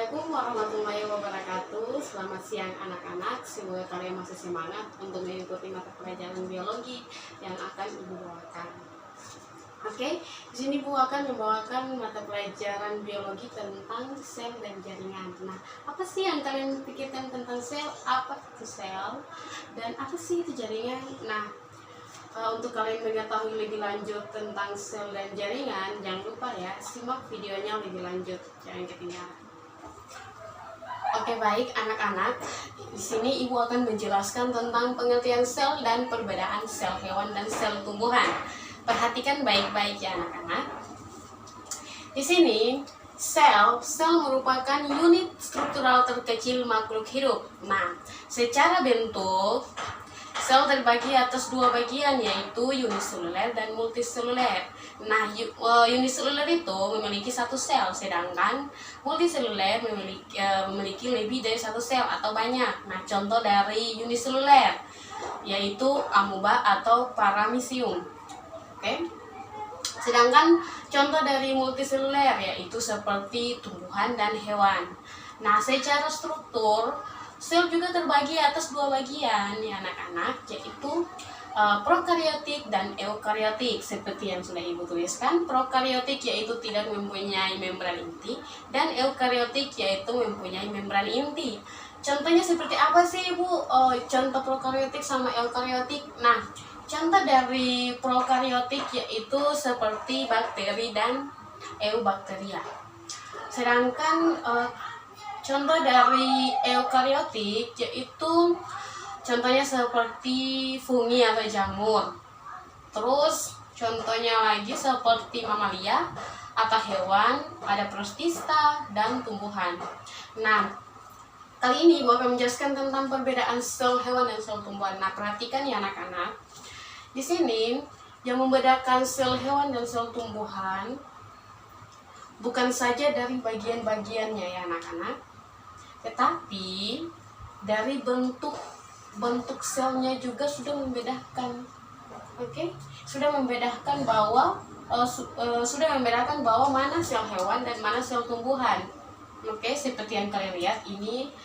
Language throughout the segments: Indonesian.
Assalamualaikum warahmatullahi wabarakatuh. Selamat siang anak-anak. Semoga kalian masih semangat untuk mengikuti mata pelajaran biologi yang akan Ibu bawakan. Oke, di sini Ibu akan membawakan mata pelajaran biologi tentang sel dan jaringan. Nah, apa sih yang kalian pikirkan tentang sel? Apa itu sel? Dan apa sih itu jaringan? Nah, untuk kalian mengetahui lebih lanjut tentang sel dan jaringan, jangan lupa ya, simak videonya lebih lanjut, jangan ketinggalan. Oke, baik anak-anak. Di sini Ibu akan menjelaskan tentang pengertian sel dan perbedaan sel hewan dan sel tumbuhan. Perhatikan baik-baik ya anak-anak. Di sini sel merupakan unit struktural terkecil makhluk hidup. Nah, secara bentuk sel terbagi atas dua bagian, yaitu uniseluler dan multiseluler. Nah, uniseluler itu memiliki satu sel, sedangkan multiseluler memiliki lebih dari satu sel atau banyak. Nah, contoh dari uniseluler yaitu amoeba atau paramecium. Oke. Sedangkan contoh dari multiseluler yaitu seperti tumbuhan dan hewan. Nah, secara struktur sel juga terbagi atas dua bagian ya anak-anak, yaitu prokariotik dan eukariotik. Seperti yang sudah Ibu tuliskan, prokariotik yaitu tidak mempunyai membran inti, dan eukariotik yaitu mempunyai membran inti. Contohnya seperti apa sih Ibu? Contoh prokariotik sama eukariotik. Nah, contoh dari prokariotik yaitu seperti bakteri dan eubakteria. Sedangkan contoh dari eukariotik yaitu contohnya seperti fungi atau jamur. Terus contohnya lagi seperti mamalia atau hewan, ada protista dan tumbuhan. Nah, kali ini Ibu akan menjelaskan tentang perbedaan sel hewan dan sel tumbuhan. Nah, perhatikan ya anak-anak. Di sini yang membedakan sel hewan dan sel tumbuhan bukan saja dari bagian-bagiannya ya anak-anak, tetapi dari bentuk selnya juga sudah membedakan. Oke, sudah membedakan bahwa mana sel hewan dan mana sel tumbuhan. Oke, seperti yang kalian lihat ini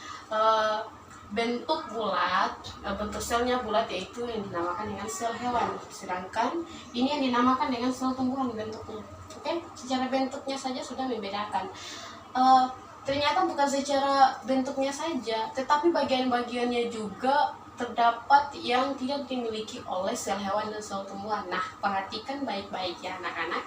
bentuk bulat, bentuk selnya bulat, yaitu yang dinamakan dengan sel hewan. Sedangkan ini yang dinamakan dengan sel tumbuhan bentuknya. Oke, secara bentuknya saja sudah membedakan. Ternyata bukan secara bentuknya saja, tetapi bagian-bagiannya juga terdapat yang tidak dimiliki oleh sel hewan dan sel tumbuhan. Nah, perhatikan baik-baik ya anak-anak.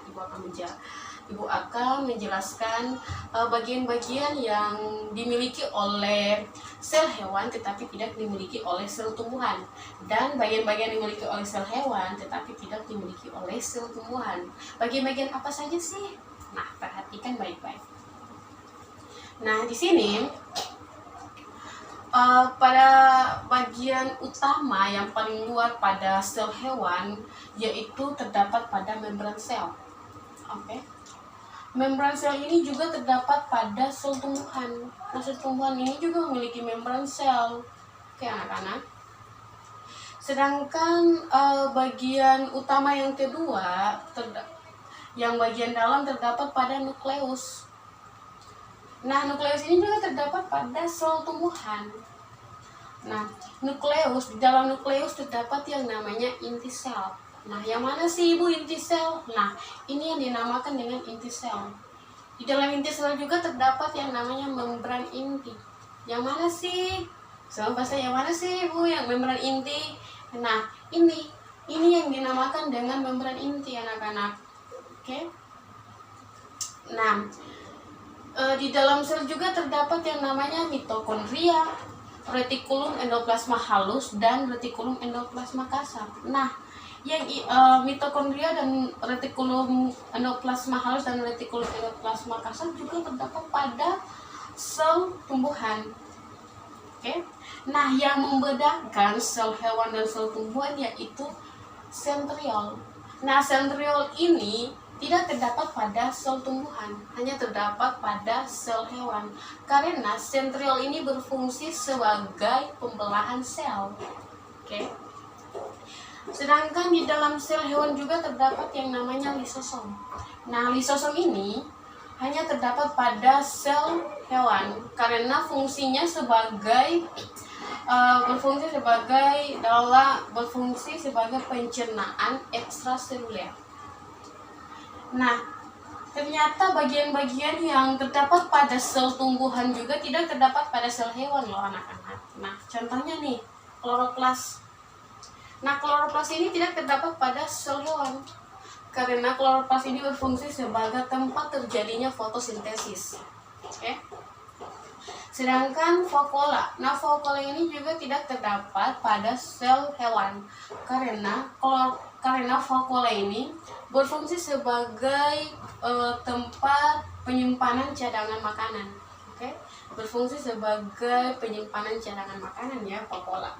Ibu akan menjelaskan bagian-bagian yang dimiliki oleh sel hewan tetapi tidak dimiliki oleh sel tumbuhan, dan bagian-bagian dimiliki oleh sel hewan tetapi tidak dimiliki oleh sel tumbuhan. Bagian-bagian apa saja sih? Nah, perhatikan baik-baik. Nah, di sini pada bagian utama yang paling luar pada sel hewan yaitu terdapat pada membran sel. Oke. Membran sel ini juga terdapat pada sel tumbuhan. Nah, sel tumbuhan ini juga memiliki membran sel. Oke anak-anak. Sedangkan bagian utama yang kedua, yang bagian dalam terdapat pada nukleus. Nah, nukleus ini juga terdapat pada sel tumbuhan. Nah, di dalam nukleus terdapat yang namanya inti sel. Nah, yang mana sih Ibu inti sel? Nah, ini yang dinamakan dengan inti sel. Di dalam inti sel juga terdapat yang namanya membran inti. Yang mana sih? Sama bahasa yang mana sih Ibu yang membran inti? Nah, ini yang dinamakan dengan membran inti anak-anak. Oke. Nah, di dalam sel juga terdapat yang namanya mitokondria, retikulum endoplasma halus, dan retikulum endoplasma kasar. Nah, yang mitokondria dan retikulum endoplasma halus dan retikulum endoplasma kasar juga terdapat pada sel tumbuhan. Oke. Nah, yang membedakan sel hewan dan sel tumbuhan yaitu sentriol. Nah, sentriol ini tidak terdapat pada sel tumbuhan, hanya terdapat pada sel hewan. Karena sentriol ini berfungsi sebagai pembelahan sel. Oke. Sedangkan di dalam sel hewan juga terdapat yang namanya lisosom. Nah, lisosom ini hanya terdapat pada sel hewan karena fungsinya sebagai berfungsi sebagai pencernaan ekstraseluler. Nah, ternyata bagian-bagian yang terdapat pada sel tumbuhan juga tidak terdapat pada sel hewan loh anak-anak. Nah, contohnya nih, kloroplas. Nah, kloroplas ini tidak terdapat pada sel hewan karena kloroplas ini berfungsi sebagai tempat terjadinya fotosintesis. Oke. Sedangkan vakuola. Nah, vakuola ini juga tidak terdapat pada sel hewan karena vakuola ini berfungsi sebagai tempat penyimpanan cadangan makanan. Oke, berfungsi sebagai penyimpanan cadangan makanan ya vakuola.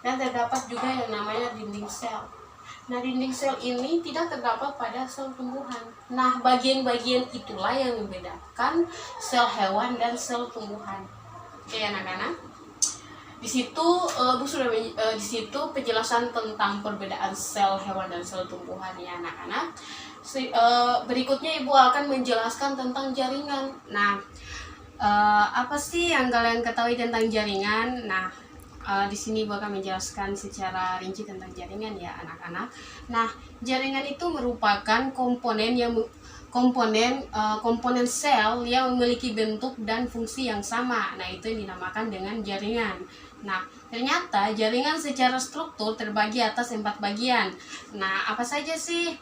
Dan terdapat juga yang namanya dinding sel. Nah, dinding sel ini tidak terdapat pada sel tumbuhan. Nah, bagian-bagian itulah yang membedakan sel hewan dan sel tumbuhan. Oke, anak-anak. Di situ di situ penjelasan tentang perbedaan sel hewan dan sel tumbuhan ya anak-anak. Berikutnya Ibu akan menjelaskan tentang jaringan. Nah, apa sih yang kalian ketahui tentang jaringan? Nah, di sini Ibu akan menjelaskan secara rinci tentang jaringan ya anak-anak. Nah, jaringan itu merupakan komponen sel yang memiliki bentuk dan fungsi yang sama. Nah, itu yang dinamakan dengan jaringan. Nah, ternyata jaringan secara struktur terbagi atas 4 bagian. Nah, apa saja sih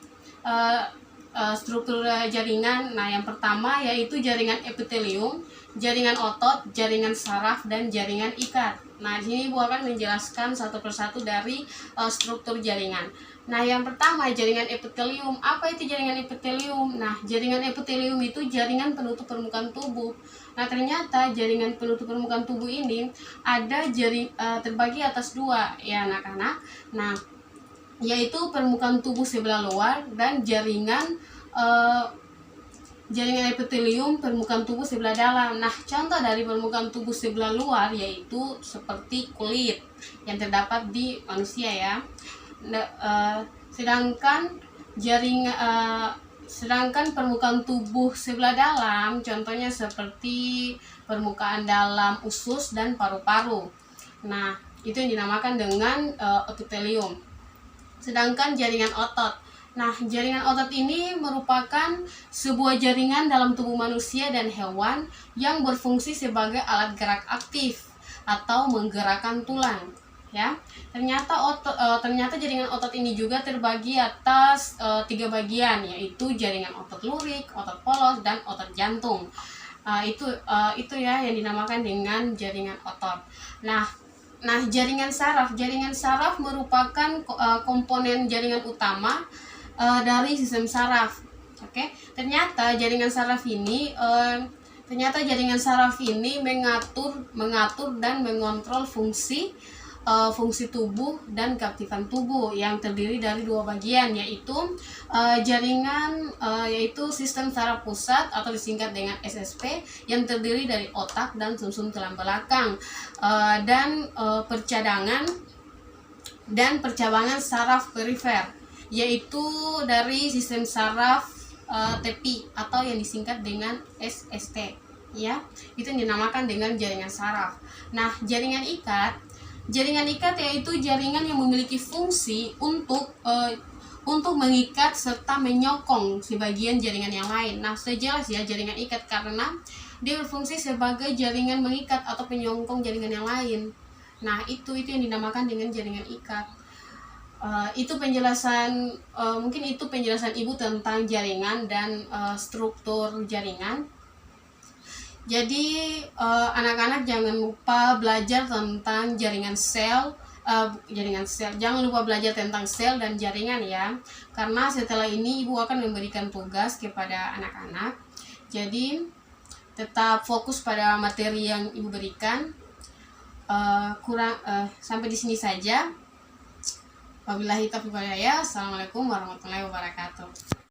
struktur jaringan? Nah, yang pertama yaitu jaringan epitelium, jaringan otot, jaringan saraf, dan jaringan ikat. Nah, di sini Ibu akan menjelaskan satu persatu dari struktur jaringan. Nah, yang pertama jaringan epitelium. Apa itu jaringan epitelium? Nah, jaringan epitelium itu jaringan penutup permukaan tubuh. Nah, ternyata jaringan penutup permukaan tubuh ini ada terbagi atas 2 ya anak-anak. Nah, yaitu permukaan tubuh sebelah luar dan jaringan epitelium permukaan tubuh sebelah dalam. Nah, contoh dari permukaan tubuh sebelah luar yaitu seperti kulit yang terdapat di manusia ya. Sedangkan permukaan tubuh sebelah dalam contohnya seperti permukaan dalam usus dan paru-paru. Nah, itu yang dinamakan dengan epitelium. Sedangkan jaringan otot. Nah, jaringan otot ini merupakan sebuah jaringan dalam tubuh manusia dan hewan yang berfungsi sebagai alat gerak aktif atau menggerakkan tulang. Ya, ternyata jaringan otot ini juga terbagi atas 3 bagian, yaitu jaringan otot lurik, otot polos, dan otot jantung. Itu ya yang dinamakan dengan jaringan otot. Nah, jaringan saraf merupakan komponen jaringan utama dari sistem saraf. Oke, ternyata jaringan saraf ini mengatur dan mengontrol fungsi tubuh dan keaktifan tubuh yang terdiri dari 2 bagian, yaitu yaitu sistem saraf pusat atau disingkat dengan SSP yang terdiri dari otak dan sumsum tulang belakang, dan percabangan saraf perifer yaitu dari sistem saraf tepi atau yang disingkat dengan SST ya. Itu yang dinamakan dengan jaringan saraf. Nah, jaringan ikat yaitu jaringan yang memiliki fungsi untuk mengikat serta menyokong sebagian jaringan yang lain. Nah, sudah jelas ya jaringan ikat karena dia berfungsi sebagai jaringan mengikat atau penyokong jaringan yang lain. Nah, itu yang dinamakan dengan jaringan ikat. Mungkin itu penjelasan Ibu tentang jaringan dan struktur jaringan. Jadi anak-anak jangan lupa belajar tentang jaringan sel. Jangan lupa belajar tentang sel dan jaringan ya. Karena setelah ini Ibu akan memberikan tugas kepada anak-anak. Jadi tetap fokus pada materi yang Ibu berikan. Sampai di sini saja. Wabillahi taufiq wal hidayah. Assalamualaikum warahmatullahi wabarakatuh.